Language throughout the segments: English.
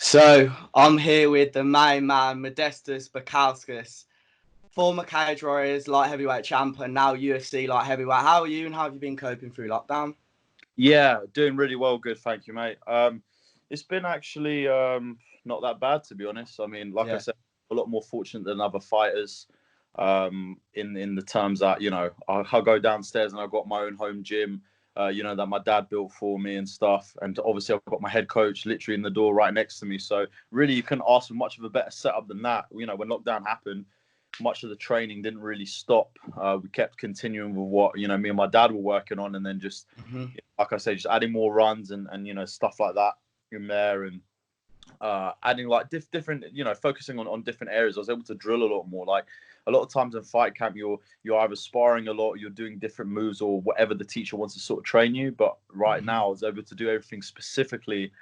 So I'm here with the main man, Modestas Bukauskas, former Cage Warriors light heavyweight champion, now UFC light heavyweight. How are you and how have you been coping through lockdown? Yeah, doing really well. Good, thank you, mate. It's been actually not that bad, to be honest. I mean, like I said, a lot more fortunate than other fighters. In the terms that I go downstairs and I've got my own home gym. That my dad built for me and stuff. And obviously, I've got my head coach literally in the door right next to me. So really, you couldn't ask for much of a better setup than that. When lockdown happened, much of the training didn't really stop. We kept continuing with what me and my dad were working on, and then just like I say, just adding more runs and stuff like that in there, and adding like different focusing on different areas. I was able to drill a lot more. Like a lot of times in fight camp, you're either sparring a lot, or you're doing different moves, or whatever the teacher wants to sort of train you. But right now, I was able to do everything specifically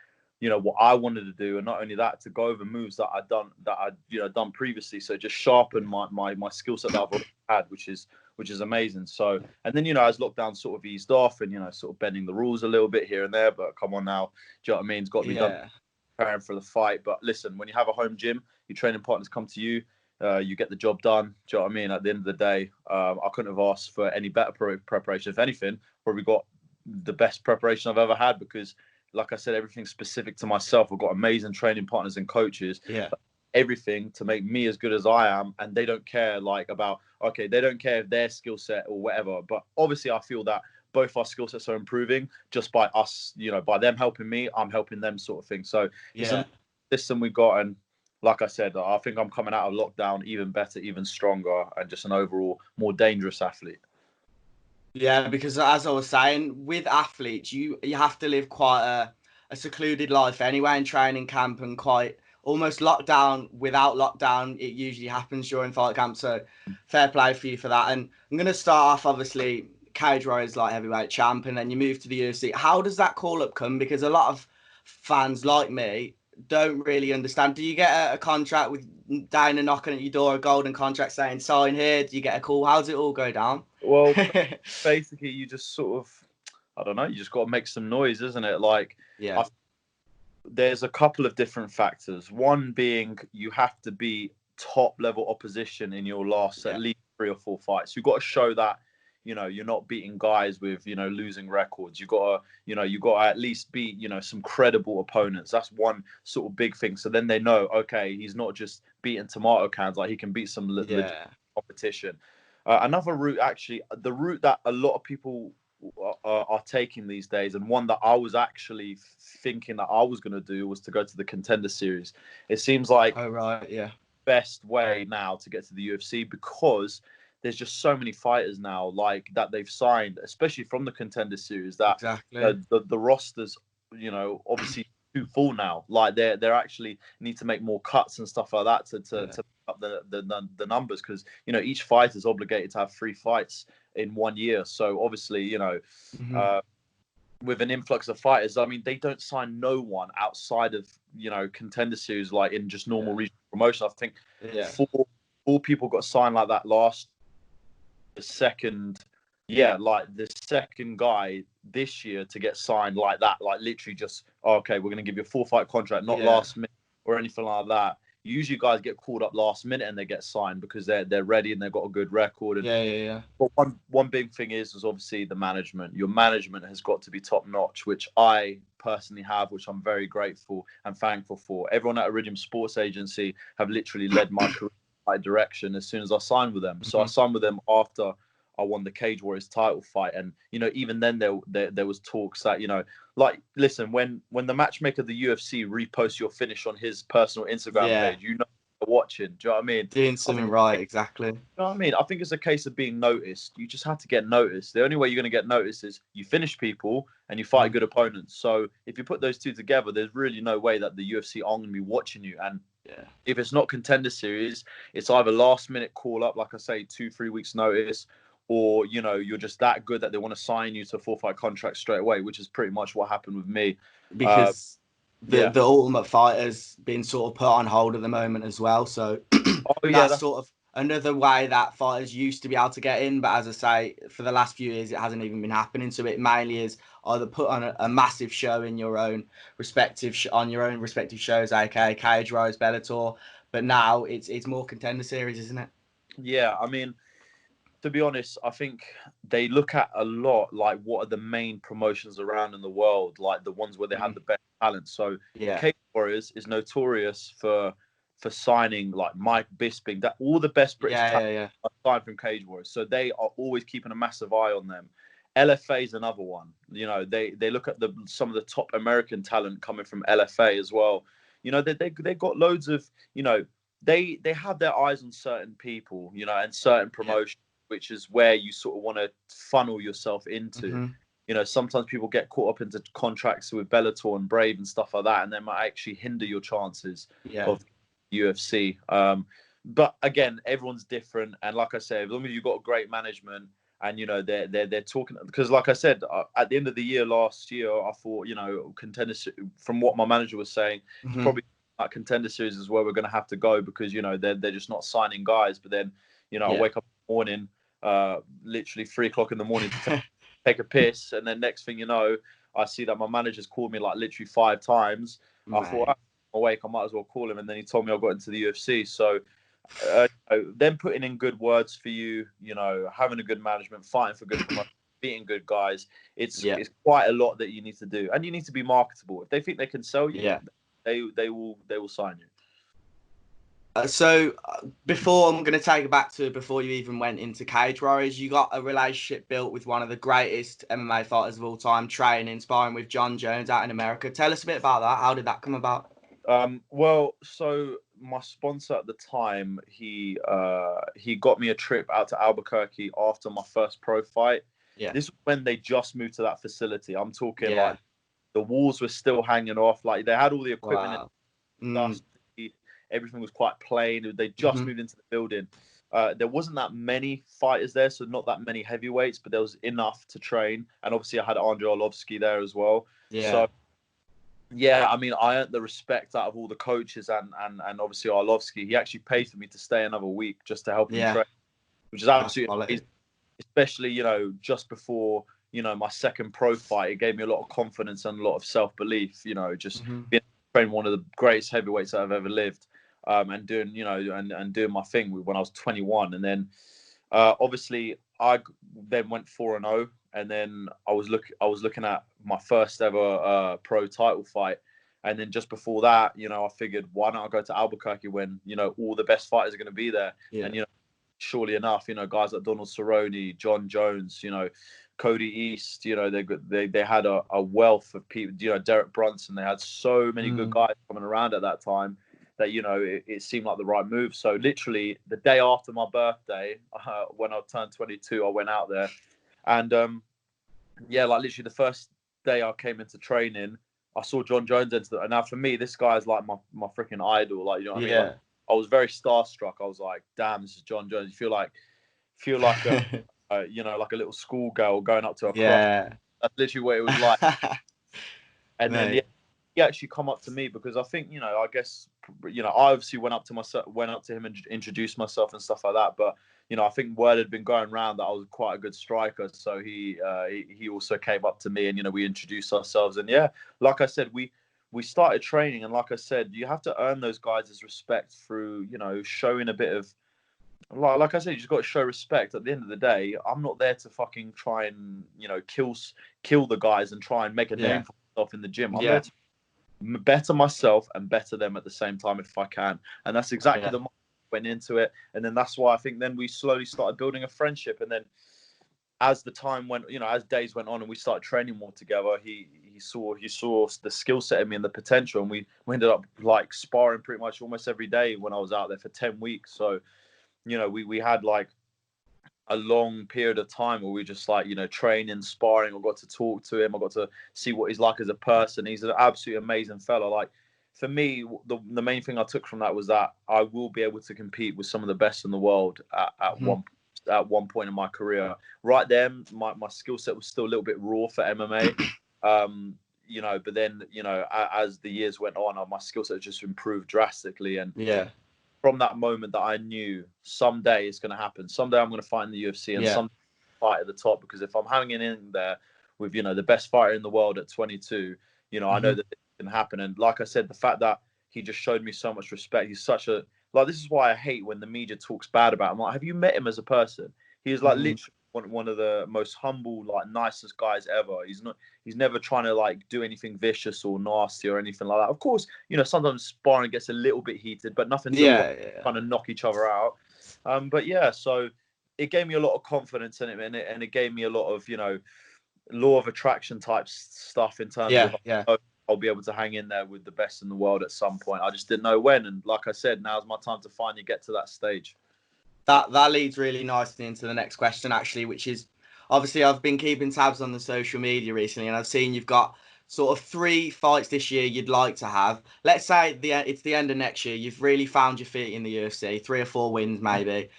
what I wanted to do, and not only that, to go over moves that I'd done previously. So just sharpen my skill set that I've already had, which is amazing. So, and then as lockdown sort of eased off, and sort of bending the rules a little bit here and there, but come on now, do you know what I mean? It's got to be done, preparing for the fight. But listen, when you have a home gym, your training partners come to you, you get the job done. Do you know what I mean? At the end of the day, I couldn't have asked for any better preparation. If anything, probably got the best preparation I've ever had, because like I said, everything's specific to myself. I've got amazing training partners and coaches. Everything to make me as good as I am, and they don't care they don't care if their skill set or whatever. But obviously, I feel that both our skill sets are improving just by us, by them helping me, I'm helping them, sort of thing. So it's a system we got, and like I said, I think I'm coming out of lockdown even better, even stronger, and just an overall more dangerous athlete. Yeah, because as I was saying, with athletes, you have to live quite a secluded life anyway in training camp, and quite almost lockdown without lockdown. It usually happens during fight camp. So fair play for you for that. And I'm going to start off, obviously, Cage Warriors light heavyweight champ, and then you move to the UFC. How does that call up come? Because a lot of fans like me don't really understand. Do you get a contract with Dana knocking at your door, a golden contract saying sign here? Do you get a call? How does it all go down? Well, basically, you just sort of, I don't know, you just got to make some noise, isn't it? Like, there's a couple of different factors. One being you have to be top level opposition in your last at least 3 or 4 fights. You've got to show that, you're not beating guys with, losing records. You got to at least beat, some credible opponents. That's one sort of big thing. So then they know, okay, he's not just beating tomato cans, like he can beat some legit competition. Another route, actually, the route that a lot of people are taking these days, and one that I was actually thinking that I was going to do, was to go to the Contender Series. It seems like best way now to get to the UFC, because there's just so many fighters now like that they've signed, especially from the Contender Series, that the rosters, obviously too full now. Like they're actually need to make more cuts and stuff like that to up the numbers, because each fighter is obligated to have 3 fights in 1 year. So obviously with an influx of fighters, I mean, they don't sign no one outside of Contender Series, like in just normal regional promotion. I think 4 people got signed like that last. The second guy this year to get signed like that, like literally just, okay, we're going to give you a 4-fight contract, not last minute or anything like that. Usually guys get called up last minute and they get signed because they're ready and they've got a good record. And But one big thing is obviously the management. Your management has got to be top notch, which I personally have, which I'm very grateful and thankful for. Everyone at Iridium Sports Agency have literally led my career in the right direction as soon as I signed with them. So I signed with them after I won the Cage Warriors title fight, and even then there was talks that like, listen, when the matchmaker of the UFC reposts your finish on his personal Instagram page, they're watching. Do you know what I mean? Doing something right, exactly. You know what I mean? I think it's a case of being noticed. You just have to get noticed. The only way you're going to get noticed is you finish people and you fight good opponents. So if you put those two together, there's really no way that the UFC aren't going to be watching you. And if it's not Contender Series, it's either last minute call up, like I say, 2-3 weeks notice, or you're just that good that they want to sign you to a 4-fight contract straight away, which is pretty much what happened with me. Because the Ultimate Fighter's been sort of put on hold at the moment as well. So that's sort of another way that fighters used to be able to get in, but as I say, for the last few years, it hasn't even been happening. So it mainly is either put on a massive show in your own respective on your own respective shows, aka Cage Rise, Bellator. But now it's more Contender Series, isn't it? Yeah, I mean, to be honest, I think they look at a lot like what are the main promotions around in the world, like the ones where they have the best talent. So Yeah. Cage Warriors is notorious for signing like Mike Bisping, that all the best British talent Yeah. are signed from Cage Warriors. So they are always keeping a massive eye on them. LFA is another one. You know, they look at some of the top American talent coming from LFA as well. You know, they got loads of, you know, they have their eyes on certain people, you know, and certain promotions, which is where you sort of want to funnel yourself into. Mm-hmm. You know, sometimes people get caught up into contracts with Bellator and Brave and stuff like that, and they might actually hinder your chances Yeah. of UFC. But again, everyone's different, and like I said, as long as you've got great management, and you know they're talking, because like I said, at the end of the year last year, I thought, you know, contenders, from what my manager was saying, it's Mm-hmm. probably that Contender Series is where we're going to have to go, because you know they're just not signing guys. But then, you know, I Yeah. wake up in the morning, literally 3 o'clock in the morning to take a piss, and then next thing you know, I see that my manager's called me like literally 5 times. I thought, Mate. I'm awake, I might as well call him, and then he told me I got into the UFC. So them putting in good words for you, you know, having a good management, fighting for good promotion, beating good guys, it's quite a lot that you need to do, and you need to be marketable. If they think they can sell you, Yeah. they will sign you. Before I'm going to take it back to before you even went into Cage Warriors, you got a relationship built with one of the greatest MMA fighters of all time, training, sparring with Jon Jones out in America. Tell us a bit about that. How did that come about? Well, so my sponsor at the time, he got me a trip out to Albuquerque after my first pro fight. Yeah. This was when they just moved to that facility. I'm talking Yeah. like the walls were still hanging off. Like they had all the equipment Wow. and dusty. Everything was quite plain. They just moved into the building. There wasn't that many fighters there, so not that many heavyweights, but there was enough to train. And obviously, I had Andrei Arlovsky there as well. Yeah. So yeah, I mean, I earned the respect out of all the coaches and obviously Arlovsky. He actually paid for me to stay another week just to help him Yeah. train, which is That's absolutely quality. amazing. Especially, you know, just before, you know, my second pro fight, it gave me a lot of confidence and a lot of self-belief, you know, just being trained one of the greatest heavyweights that I've ever lived, and doing, you know, and doing my thing when I was 21. And then obviously I then went 4-0, and then I was looking at my first ever pro title fight. And then just before that, you know, I figured, why not I go to Albuquerque when, you know, all the best fighters are going to be there. Yeah. And, you know, surely enough, you know, guys like Donald Cerrone, Jon Jones, you know, Cody East, you know, they had a wealth of people, you know, Derek Brunson. They had so many good guys coming around at that time that, you know, it seemed like the right move. So literally the day after my birthday, when I turned 22, I went out there, and yeah, like literally the first day I came into training, I saw Jon Jones enter. And now for me, this guy is like my freaking idol. Like, you know what I mean? Like, Yeah. I was very starstruck. I was like, damn, this is Jon Jones. You feel like you know, like a little schoolgirl going up to a crush. Yeah. That's literally what it was like. And then yeah, Mate. he actually come up to me because I think, you know, I guess, you know, I obviously went up to him and introduced myself and stuff like that. But you know, I think word had been going around that I was quite a good striker, so he also came up to me, and you know, we introduced ourselves. And yeah, like I said, we started training, and like I said, you have to earn those guys' respect through, you know, showing a bit of, like I said, you just got to show respect. At the end of the day, I'm not there to fucking try and, you know, kill the guys and try and make a Yeah. name for myself in the gym. I'm there Yeah. to better myself and better them at the same time if I can. And that's exactly Yeah. the went into it. And then that's why I think then we slowly started building a friendship. And then as the time went, you know, as days went on and we started training more together, he saw the skill set in me and the potential, and we ended up like sparring pretty much almost every day when I was out there for 10 weeks. So, you know, we had like a long period of time where we just like, you know, training, sparring. I got to talk to him. I got to see what he's like as a person. He's an absolutely amazing fella. Like, for me, the main thing I took from that was that I will be able to compete with some of the best in the world at one point in my career. Right then, my skill set was still a little bit raw for MMA. You know, but then, you know, as the years went on, my skill set just improved drastically. And Yeah. from that moment that I knew someday it's going to happen. Someday I'm going to fight in the UFC and some fight at the top, because if I'm hanging in there with, you know, the best fighter in the world at 22, you know, I know that it can happen. And like I said, the fact that he just showed me so much respect. He's such a, like, this is why I hate when the media talks bad about him. Like, have you met him as a person? He is like literally one of the most humble, like nicest guys ever. He's never trying to like do anything vicious or nasty or anything like that. Of course, you know, sometimes sparring gets a little bit heated, but nothing to kind of knock each other out. But yeah, so it gave me a lot of confidence in it, and it gave me a lot of, you know, law of attraction type stuff in terms of I'll be able to hang in there with the best in the world at some point. I just didn't know when, and like I said, now's my time to finally get to that stage. That leads really nicely into the next question, actually, which is, obviously I've been keeping tabs on the social media recently, and I've seen you've got sort of 3 fights this year you'd like to have. Let's say it's the end of next year. You've really found your feet in the UFC, 3 or 4 wins maybe.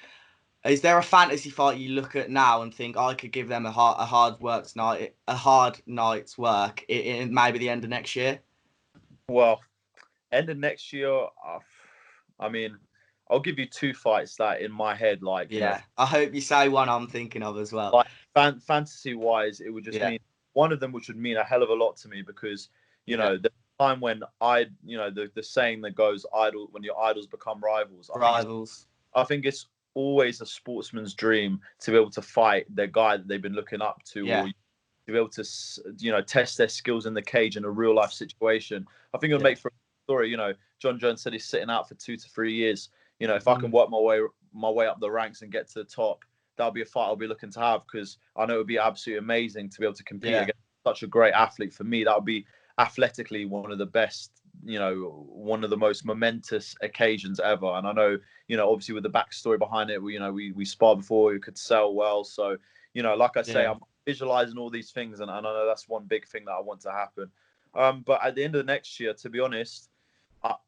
Is there a fantasy fight you look at now and think, I could give them a hard night's work in maybe the end of next year? Well, end of next year, I mean, I'll give you 2 fights that in my head, like, you know, I hope you say one I'm thinking of as well. Like fantasy wise, it would just mean one of them, which would mean a hell of a lot to me, because, you know, the time when you know, the saying that goes, when your idols become rivals. I think it's always a sportsman's dream to be able to fight their guy that they've been looking up to, or to be able to, you know, test their skills in the cage in a real life situation. I think it'll make for a story. You know, Jon Jones said he's sitting out for 2 to 3 years. You know, if I can work my way up the ranks and get to the top, that'll be a fight I'll be looking to have, because I know it would be absolutely amazing to be able to compete against such a great athlete. For me, that would be athletically one of the best, you know, one of the most momentous occasions ever. And I know, you know, obviously with the backstory behind it, we sparred before, we could sell well. So, you know, like I say, I'm visualizing all these things, and I know that's one big thing that I want to happen. But at the end of the next year, to be honest,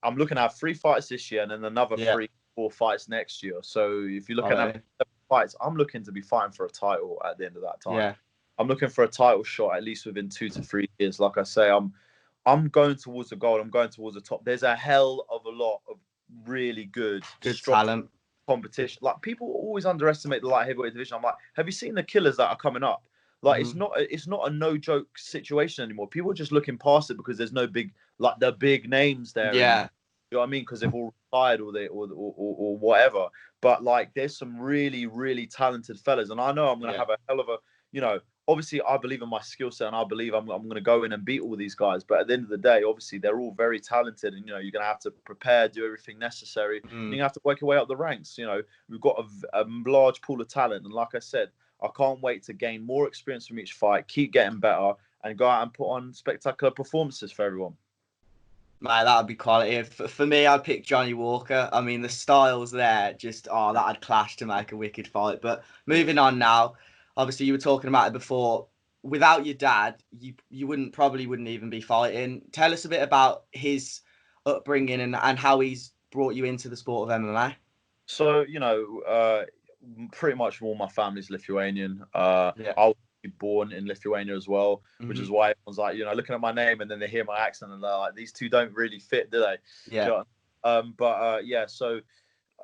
I'm looking at 3 fights this year and then another 3, 4 fights next year. So if you look at 7 fights, I'm looking to be fighting for a title at the end of that time. I'm looking for a title shot at least within 2 to 3 years. Like I say, I'm going towards the goal. I'm going towards the top. There's a hell of a lot of really good strong talent competition. Like, people always underestimate the light heavyweight division. I'm like, have you seen the killers that are coming up? Like, it's not a no joke situation anymore. People are just looking past it because there's no big, like, the big names there. Yeah. You know what I mean? Because they've all retired or whatever. But like, there's some really, really talented fellas, and I know I'm going to have a hell of a, you know, obviously I believe in my skill set, and I believe I'm going to go in and beat all these guys. But at the end of the day, obviously they're all very talented, and, you know, you're going to have to prepare, do everything necessary. And you're going to have to work your way up the ranks. You know, we've got a large pool of talent, and like I said, I can't wait to gain more experience from each fight, keep getting better, and go out and put on spectacular performances for everyone. Mate, that would be quality. For me, I'd pick Johnny Walker. I mean, the styles there, just, that'd clash to make a wicked fight. But moving on now, obviously you were talking about it before. Without your dad, you probably wouldn't even be fighting. Tell us a bit about his upbringing and how he's brought you into the sport of MMA. So, you know, pretty much all my family's Lithuanian. I was born in Lithuania as well, which is why everyone's like, you know, looking at my name and then they hear my accent and they're like, these two don't really fit, do they? Yeah. So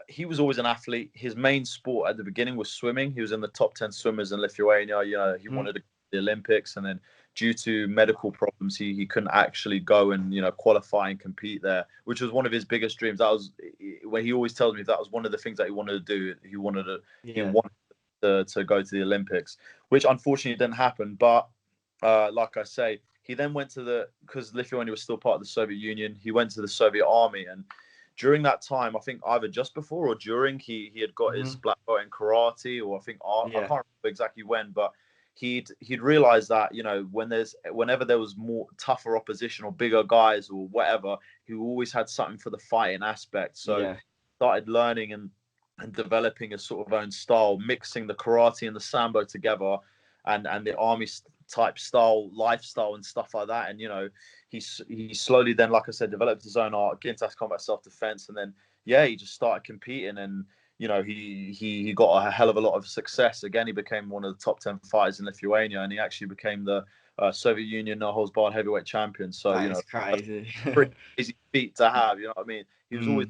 he was always an athlete. His main sport at the beginning was swimming. He was in the top 10 swimmers in Lithuania. You know, he wanted to go to the Olympics, and then due to medical problems, he couldn't actually go and, you know, qualify and compete there, which was one of his biggest dreams. That was when he always tells me that was one of the things that he wanted to do. He wanted to go to the Olympics, which unfortunately didn't happen. But like I say, he then went to because Lithuania was still part of the Soviet Union, he went to the Soviet army. And during that time, I think either just before or during, he had got his black belt in karate, or I think I can't remember exactly when, but he'd realized that, you know, whenever there was more tougher opposition or bigger guys or whatever, he always had something for the fighting aspect. So started learning and developing a sort of own style, mixing the karate and the sambo together, and the army type style, lifestyle and stuff like that. And, you know, he slowly then, like I said, developed his own art, Gintas combat self-defense, and then he just started competing, and, you know, he got a hell of a lot of success. Again, he became one of the top 10 fighters in Lithuania, and he actually became the Soviet Union no holds barred heavyweight champion. So, you know, crazy. pretty easy feat to have. You know what I mean? He was always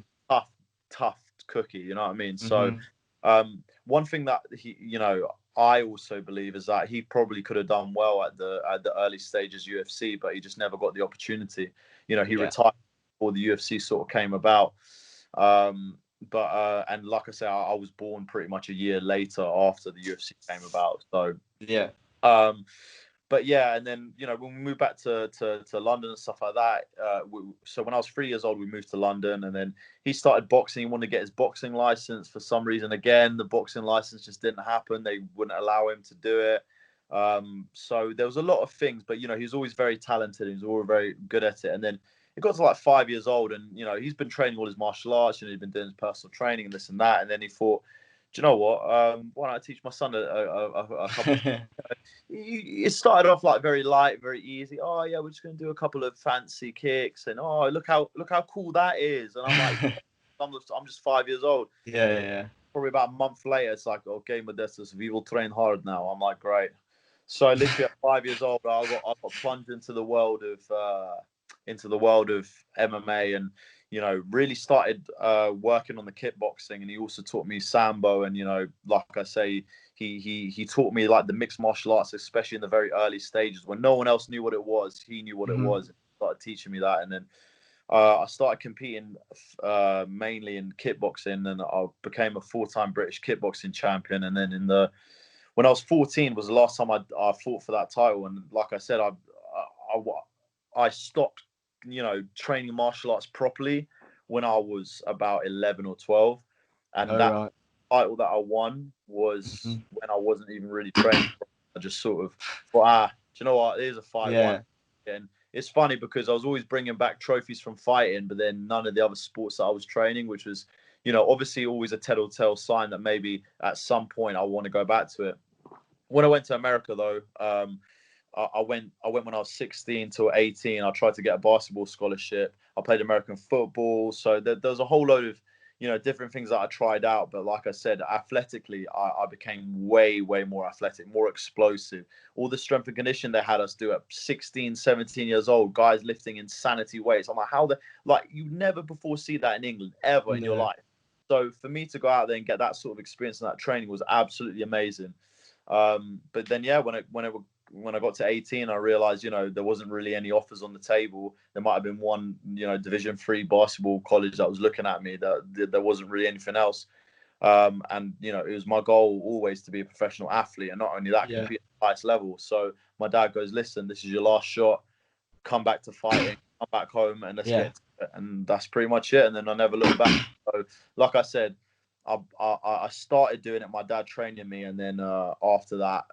tough, cookie. You know what I mean? So, Mhm. one thing that I also believe is that he probably could have done well at the early stages UFC, but he just never got the opportunity. He Yeah. retired before the UFC sort of came about. But and like I say, I was born pretty much a year later after the UFC came about. So, Yeah. um, but yeah, and then when we moved back to London and stuff like that. So when I was 3 years old, we moved to London, and then he started boxing. He wanted to get his boxing license for some reason. Again, the boxing license just didn't happen. They wouldn't allow him to do it. So there was a lot of things, but he was always very talented. He was always very good at it. And then it got to like 5 years old, and he's been training all his martial arts. He's been doing his personal training and this and that. And then he thought, do you know what? Why don't I teach my son a couple? It started off like very light, very easy. Oh yeah, we're just gonna do a couple of fancy kicks, and oh look how cool that is. And I'm like, I'm just 5 years old. Yeah, yeah. Probably about a month later, it's like, okay, Modestas, we will train hard now. I'm like, great. So literally at 5 years old, I got plunged into the world of MMA, and really started working on the kickboxing. And he also taught me sambo, and like I say, he taught me like the mixed martial arts, especially in the very early stages when no one else knew what it was. He knew what it Mhm. was. And started teaching me that, and then I started competing mainly in kickboxing, and I became a 4-time British kickboxing champion. And then when I was 14 was the last time I fought for that title. And like I said, I stopped, training martial arts properly when I was about 11 or 12, and Oh, that right. title that I won was Mhm. when I wasn't even really training. I just sort of thought, do you know what? Here's a fight. One. Yeah. And it's funny because I was always bringing back trophies from fighting, but then none of the other sports that I was training, which was, obviously always a telltale sign that maybe at some point I want to go back to it. When I went to America, though, I went when I was 16 to 18. I tried to get a basketball scholarship. I played American football. So there's a whole load of different things that I tried out. But like I said, athletically, I became way more athletic, more explosive. All the strength and conditioning they had us do at 16, 17 years old, guys lifting insanity weights. I'm like, you never before see that in England ever in your No. life. So for me to go out there and get that sort of experience and that training was absolutely amazing. But then, yeah, when I got to 18, I realized, there wasn't really any offers on the table. There might have been one, Division 3 basketball college that was looking at me. That there wasn't really anything else. And it was my goal always to be a professional athlete, and not only that, Yeah. compete at the highest level. So my dad goes, "Listen, this is your last shot. Come back to fighting. Come back home, and let's get Yeah. into it." And that's pretty much it. And then I never looked back. So, like I said, I started doing it. My dad training me, and then after that,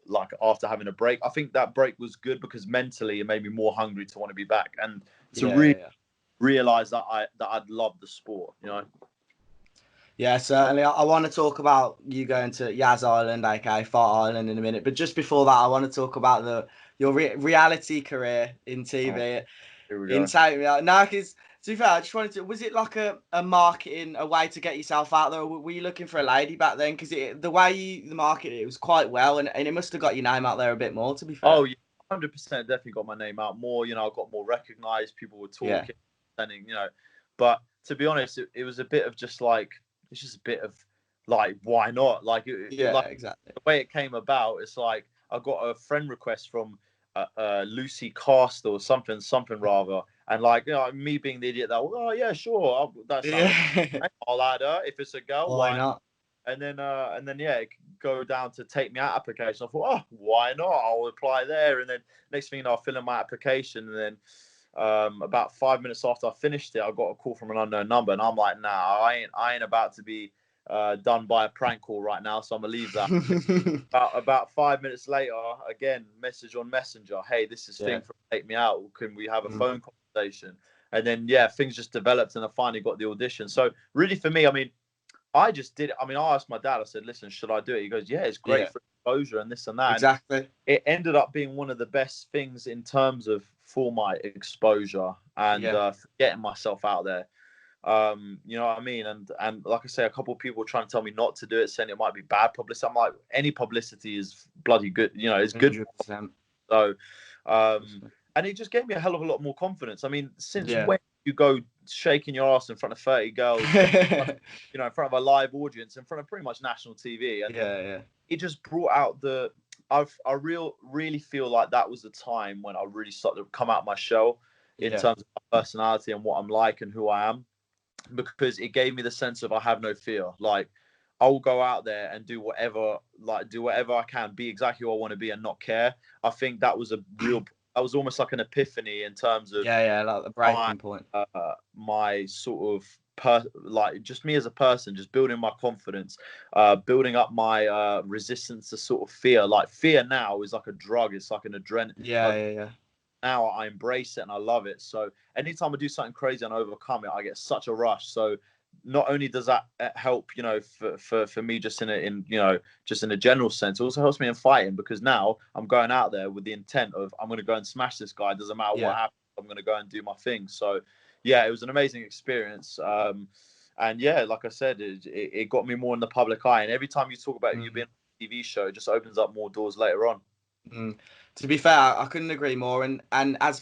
like after having a break, I think that break was good because mentally it made me more hungry to want to be back and to Yeah. really Yeah. realize that I'd love the sport. Yeah, certainly. I want to talk about you going to Yaz Island, aka Fart Island, in a minute. But just before that, I want to talk about your reality career in Oh, TV. here we In go. Taking Me Out. Now, because to be fair, I just wanted to. Was it like a marketing, a way to get yourself out there? Or were you looking for a lady back then? Because the way you marketed it was quite well, and it must have got your name out there a bit more. To be Oh fair. yeah, 100% definitely got my name out more. I got more recognized. People were Yeah. talking, sending. But to be honest, it was a bit of just like it's just a bit of like why not? Like Yeah. like Exactly. the way it came about. It's like I got a friend request from Lucy Cast or something rather, and like me being the idiot that oh yeah sure that sounds Yeah. like I'll add her if it's a girl Why why not? and then yeah, it could go down to take me out application. I thought, oh, why not? I'll apply there. And then next thing you know, I fill in my application, and then about 5 minutes after I finished it, I got a call from an unknown number, and I'm like, nah, I ain't about to be done by a prank call right now, so I'm gonna leave that. About 5 minutes later, again, message on Messenger, hey, this is Yeah. thing for take me out. Can we have a Mm. phone conversation? And then yeah, things just developed, and I finally got the audition. So really, for me, I mean. I just did it. I mean, I asked my dad, I said, listen, should I do it? He goes, yeah, it's great Yeah. for exposure and this and that. And Exactly. it ended up being one of the best things in terms of for my exposure and Yeah. getting myself out there. You know what I mean? And like I say, a couple of people were trying to tell me not to do it, saying it might be bad publicity. I'm like, any publicity is bloody good. It's good. 100%. So, and it just gave me a hell of a lot more confidence. I mean, since Yeah. when you go shaking your ass in front of 30 girls, you know, in front of a live audience, in front of pretty much national TV. And yeah. It just brought out the. Really feel like that was the time when I really started to come out of my shell in terms of my personality and what I'm like and who I am, because it gave me the sense of I have no fear. Like, I'll go out there and do whatever I can, be exactly who I want to be and not care. I think that was that was almost like an epiphany in terms of like the breaking point. My sort of like just me as a person, just building my confidence, building up my resistance to sort of fear. Like, fear now is like a drug. It's like an adrenaline. Yeah. Now I embrace it and I love it. So anytime I do something crazy and overcome it, I get such a rush. So not only does that help, you know, for me just just in a general sense, it also helps me in fighting, because now I'm going out there with the intent of I'm going to go and smash this guy. It doesn't matter what happens. I'm going to go and do my thing. So yeah, it was an amazing experience. And yeah, like I said, it got me more in the public eye. And every time you talk about you being on a TV show, it just opens up more doors later on. To be fair, I couldn't agree more. And as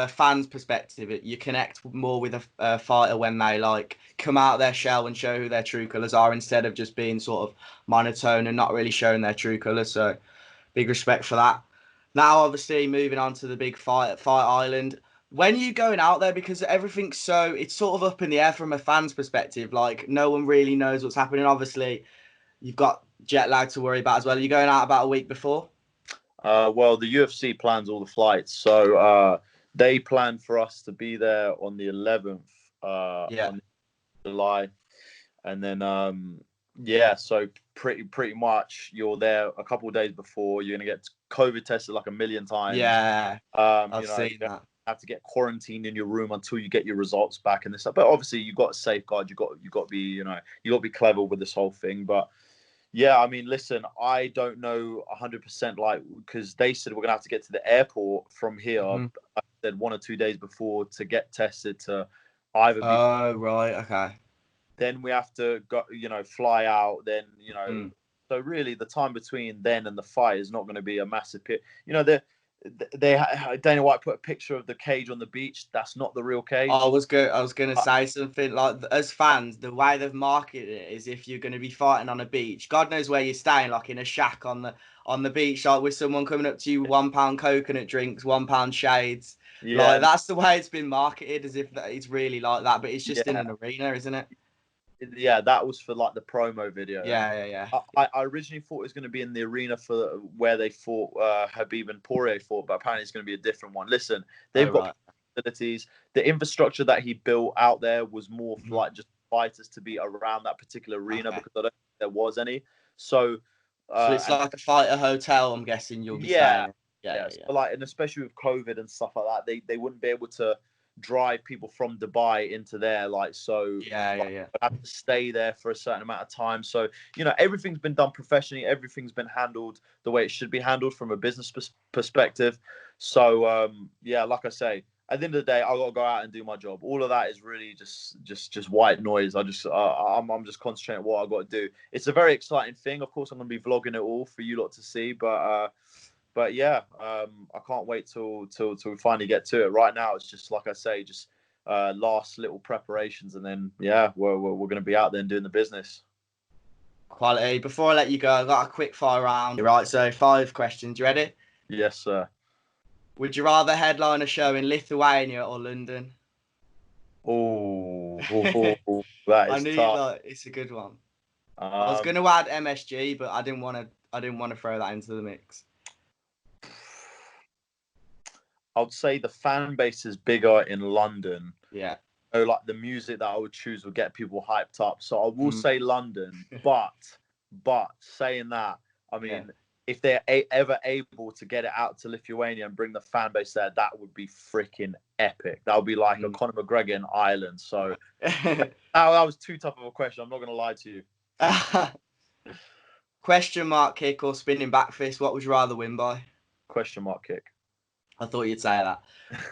fans' perspective, you connect more with a fighter when they like come out their shell and show who their true colours are, instead of just being sort of monotone and not really showing their true colours. So big respect for that. Now, obviously, moving on to the big fight island. When are you going out there? Because everything's it's sort of up in the air from a fan's perspective. Like, no one really knows what's happening. Obviously, you've got jet lag to worry about as well. Are you going out about a week before? Well, the UFC plans all the flights, so they plan for us to be there on the 11th on July, and then so pretty much you're there a couple of days before. You're gonna get COVID tested like a million times. Yeah, I've seen that. Have to get quarantined in your room until you get your results back and this stuff. But obviously, you got to safeguard. You got to be you got to be clever with this whole thing, but. Yeah, I mean, listen, I don't know 100%, like, because they said we're going to have to get to the airport from here. I said 1 or 2 days before to get tested to either be. Oh, right. Okay. Then we have to go, fly out. Then, so really the time between then and the fight is not going to be a massive pit. Dana White put a picture of the cage on the beach. That's not the real cage. I was gonna say something like, as fans, the way they've marketed it is if you're gonna be fighting on a beach, God knows where you're staying, like in a shack on the beach, like with someone coming up to you, £1 coconut drinks, £1 shades. Yeah, like that's the way it's been marketed, as if it's really like that, but it's just in an arena, isn't it? Yeah, that was for like the promo video. Yeah. I originally thought it was going to be in the arena for where they fought Habib and Poirier fought, but apparently it's going to be a different one. Listen, they've got facilities. The infrastructure that he built out there was more for like just fighters to be around that particular arena, because I don't think there was any. So it's like a fighter hotel, I'm guessing you'll be staying. Yeah. But like, and especially with COVID and stuff like that, they wouldn't be able to drive people from Dubai into there, like, so yeah. have to stay there for a certain amount of time. So everything's been done professionally, everything's been handled the way it should be handled from a business perspective. So like I say, at the end of the day, I gotta go out and do my job. All of that is really just white noise. I'm just concentrating on what I got to do. It's a very exciting thing. Of course, I'm gonna be vlogging it all for you lot to see, but yeah, I can't wait till we finally get to it. Right now, it's just like I say, just last little preparations, and then we're going to be out there and doing the business. Quality. Before I let you go, I got a quick fire round. Right, so 5 questions. You ready? Yes, sir. Would you rather headline a show in Lithuania or London? Oh, that is tough. It's a good one. I was going to add MSG, but I didn't want to throw that into the mix. I'd say the fan base is bigger in London. Yeah. So like the music that I would choose would get people hyped up. So I will say London, but saying that, I mean, if they're ever able to get it out to Lithuania and bring the fan base there, that would be freaking epic. That would be like a Conor McGregor in Ireland. So that was too tough of a question. I'm not going to lie to you. Question mark kick or spinning back fist? What would you rather win by? Question mark kick. I thought you'd say that.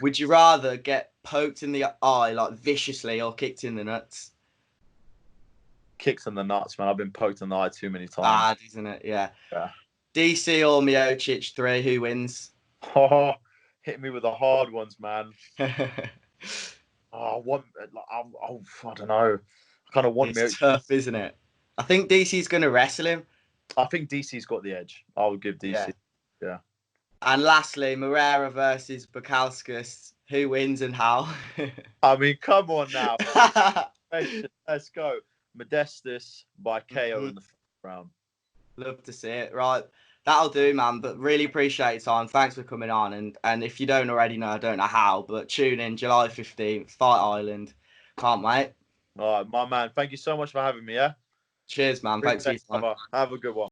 Would you rather get poked in the eye like viciously or kicked in the nuts? Kicks in the nuts, man. I've been poked in the eye too many times. Bad, isn't it? Yeah. DC or Miocic 3, who wins? Oh, hit me with the hard ones, man. Oh, I don't know. I kind of want It's Miocic. tough, isn't it? I think DC's going to wrestle him. I think DC's got the edge. I would give DC. Yeah. Yeah. And lastly, Moreira versus Bukauskas. Who wins and how? I mean, come on now. Let's go. Modestas by KO in the first round. Love to see it. Right. That'll do, man. But really appreciate your time. Thanks for coming on. And if you don't already know, I don't know how, but tune in July 15th, Fight Island. Can't wait. All right, my man. Thank you so much for having me. Yeah. Cheers, man. Thanks for Appreciate your it, time. brother. Have a good one.